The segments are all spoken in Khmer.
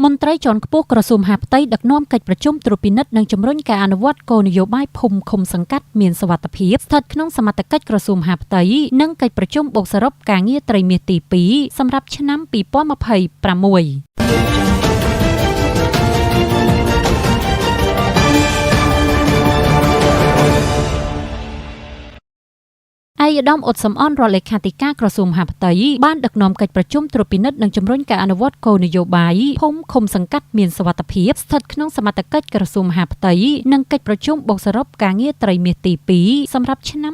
មន្ត្រីជាន់ខ្ពស់ក្រសួងមហាផ្ទៃដឹកនាំកិច្ចប្រជុំត្រួតពិនិត្យនិងជំរុញការអនុវត្តគោលនយោបាយភូមិឃុំសង្កាត់មានសុវត្ថិភាពស្ថិតក្នុងសមត្ថកិច្ចក្រសួងមហាផ្ទៃនិងកិច្ចប្រជុំបូកសរុបការងារត្រីមាសទី2សម្រាប់ឆ្នាំ2026ឯកឧត្តម អ៊ុត សំអន រដ្ឋលេខាធិការក្រសួងមហាផ្ទៃបានដឹកនាំកិច្ចប្រជុំត្រួតពិនិត្យនិងជំរុញការអនុវត្តគោលនយោបាយភូមិឃុំសង្កាត់មានសុវត្ថិភាពស្ថិតក្នុងសមត្ថកិច្ចក្រសួងមហាផ្ទៃនិងកិច្ចប្រជុំបូកសរុបការងារត្រីមាសទី2សម្រាប់ឆ្នាំ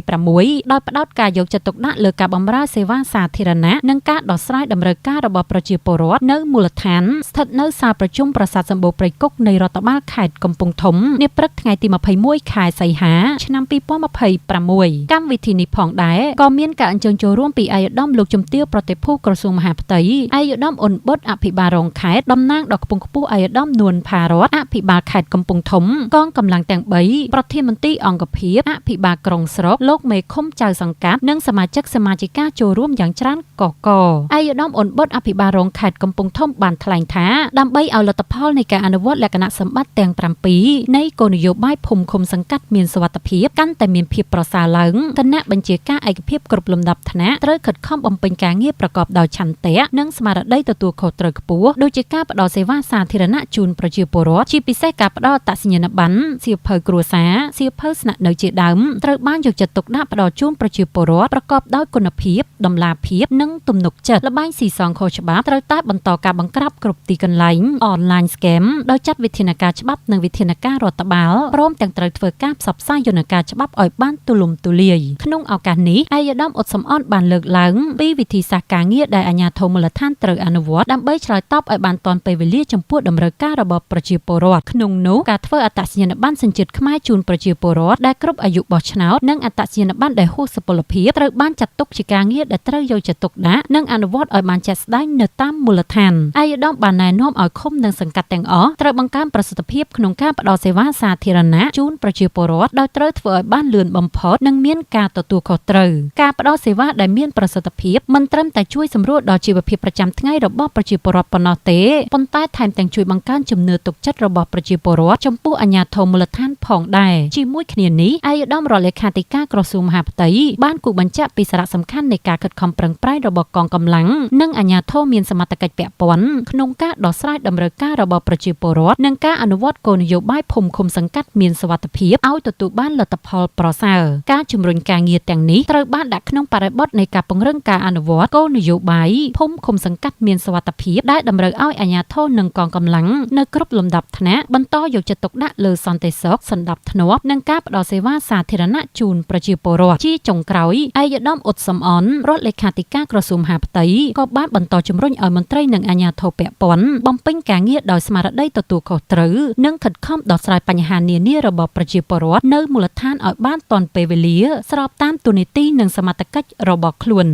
2026ដោយផ្ដោតការយកចិត្តទុកដាក់លើការបម្រើសេវាសាធារណៈនិងការដោះស្រាយតម្រូវការរបស់ប្រជាពលរដ្ឋនៅមូលដ្ឋានស្ថិតនៅសាលប្រជុំប្រាសាទសម្បូរព្រៃគុកនៃរដ្ឋបាលខេត្តកំពង់ធំនាព្រឹកថ្ងៃទី21ខែសីហាឆ្នាំ2026កម្មវិធីនេះផងដែរក៏មានការអញ្ជើញចូលរួមពីឯកឧត្តមលោកជំទាវប្រតិភូក្រសួងមហាផ្ទៃឯកឧត្តមអ៊ុនបុតអភិបាលរងខេត្តតំណាងដល់ខ្ពង់ខ្ពស់ឯកឧត្តមនួនផារតអភិបាលខេត្តកំពង់ធំកងកម្លាំងទាំង3ប្រធានមន្ត្រីអង្គភាពអភិបាលក្រុងស្រុកលោកមេឃុំចៅសង្កាត់និងសមាជិកសមាជិកាចូលរួមយ៉ាងច្រើនកកកឯកឧត្តមអ៊ុនបុតអភិបាលរងខេត្តកំពង់ធំបានថ្លែងថាដើម្បីឲ្យលទ្ធផលនៃការអនុវត្តលក្ខណៈសម្បត្តិទាំង7នៃគោលនយោបាយភូមិឃុំសង្កាត់មានសុវត្ថិភាពកាន់តែមានភាពប្រសើរឡើងគណៈបញ្ជាការឯកភាពគ្រប់លំដាប់ថ្នាក់ត្រូវខិតខំបំពេញការងារប្រកបដោយឆន្ទៈនិងស្មារតីទទួលខុសត្រូវខ្ពស់ដូចជាការផ្តល់សេវាសាធារណៈជូនប្រជាពលរដ្ឋជាពិសេសការផ្តល់អត្តសញ្ញាណប័ណ្ណសៀវភៅគ្រួសារសៀវភៅស្នាក់នៅជាដើមត្រូវបានយកចិត្តទុកដាក់ផ្តល់ជូនប្រជាពលរដ្ឋប្រកបដោយគុណភាពតម្លាភាពនិងទំនុកចិត្តល្បែងស៊ីសងខុសច្បាប់ត្រូវតែបន្តការបង្ក្រាបគ្រប់ទីកន្លែង online scam ដោយចាត់វិធានការច្បាប់និងវិធានការរដ្ឋបាលព្រមទាំងត្រូវធ្វើការផ្សព្វផ្សាយយន្តការច្បាប់ឲ្យបានទូលំទូលាយក្នុងឱកាសនេះឯកឧត្តមអ៊ុត សំអនបានលើកឡើងពីវិធីសាស្ត្រការងារដែលអាជ្ញាធរមូលដ្ឋានត្រូវអនុវត្តដើម្បីឆ្លើយតបឲ្យបានទាន់ពេលវេលាចំពោះតម្រូវការរបស់ប្រជាពលរដ្ឋក្នុងនោះការធ្វើអត្តសញ្ញាណប័ណ្ណសញ្ជាតិខ្មែរជូនប្រជាពលរដ្ឋដែលគ្រប់អាយុបោះឆ្នោតនិងអត្តសញ្ញាណប័ណ្ណដែលហួសសុពលភាពត្រូវបានចាត់ទុកជាការងារដែលត្រូវយកចិត្តទុកដាក់និងអនុវត្តឲ្យបានជាក់ស្ដែងនៅតាមមូលដ្ឋានឯកឧត្តមបានណែនាំឲ្យឃុំនិងសង្កាត់ទាំងអស់ត្រូវបង្កើនប្រសិទ្ធភាពក្នុងការផ្តល់សេវាសាធារណៈជូនប្រជាពលរដ្ឋដោយត្រូវធ្វើឲ្យបានលឿនបំផុតនិងមានការទទួលខុសត្រូវការផ្តល់សេវាដែលមានប្រសិទ្ធភាពមិនត្រឹមតែជួយសម្រួលដល់ជីវភាពប្រចាំថ្ងៃរបស់ប្រជាពលរដ្ឋប៉ុណ្ណោះទេប៉ុន្តែថែមទាំងជួយបង្កើនជំនឿទុកចិត្តរបស់ប្រជាពលរដ្ឋចំពោះអាជ្ញាធរមូលដ្ឋានផងដែរជាមួយគ្នានេះឯកឧត្តមរដ្ឋលេខាធិការក្រសួងមហាផ្ទៃបានគូបញ្ជាក់ពីសារៈសំខាន់នៃការខិតខំប្រឹងប្រែងរបស់កងកម្លាំងនិងអាជ្ញាធរមានសមត្ថកិច្ចពាក់ព័ន្ធក្នុងការដោះស្រាយតម្រូវការរបស់ប្រជាពលរដ្ឋនិងការអនុវត្តគោលនយោបាយភូមិឃុំសង្កាត់មានសុវត្ថិភាពឲ្យទទួលបានលទ្ធផលប្រសើរការជំរុញការងារទាំងនេះត្រូវបានដាក់ក្នុងបរិបទនៃការពង្រឹងការអនុវត្តគោលនយោបាយភូមិឃុំសង្កាត់មានសុវត្ថិភាពដែលតម្រូវឲ្យអាជ្ញាធរនិងកងកម្លាំងនៅគ្រប់លំដាប់ថ្នាក់បន្តយកចិត្តទុកដាក់លើសន្តិសុខសណ្ដាប់ធ្នាប់និងការផ្តល់សេវាសាធារណៈជូនប្រជាពលរដ្ឋជាចុងក្រោយឯកឧត្តមអ៊ុត សំអនរដ្ឋលេខាធិការក្រសួងមហាផ្ទៃក៏បានបន្តជំរុញឲ្យមន្ត្រីនិងអាជ្ញាធរពាក់ព័ន្ធបំពេញការងារដោយស្មារតីទទួលខុសត្រូវនិងខិតខំដោះស្រាយបញ្ហានានារបស់ប្រជាពលរដ្ឋនៅមូលដ្ឋានឲ្យបានទាន់ពេលវេលាស្របតាមទូនីតិនិងសមត្ថកិច្ចរបស់ខ្លួន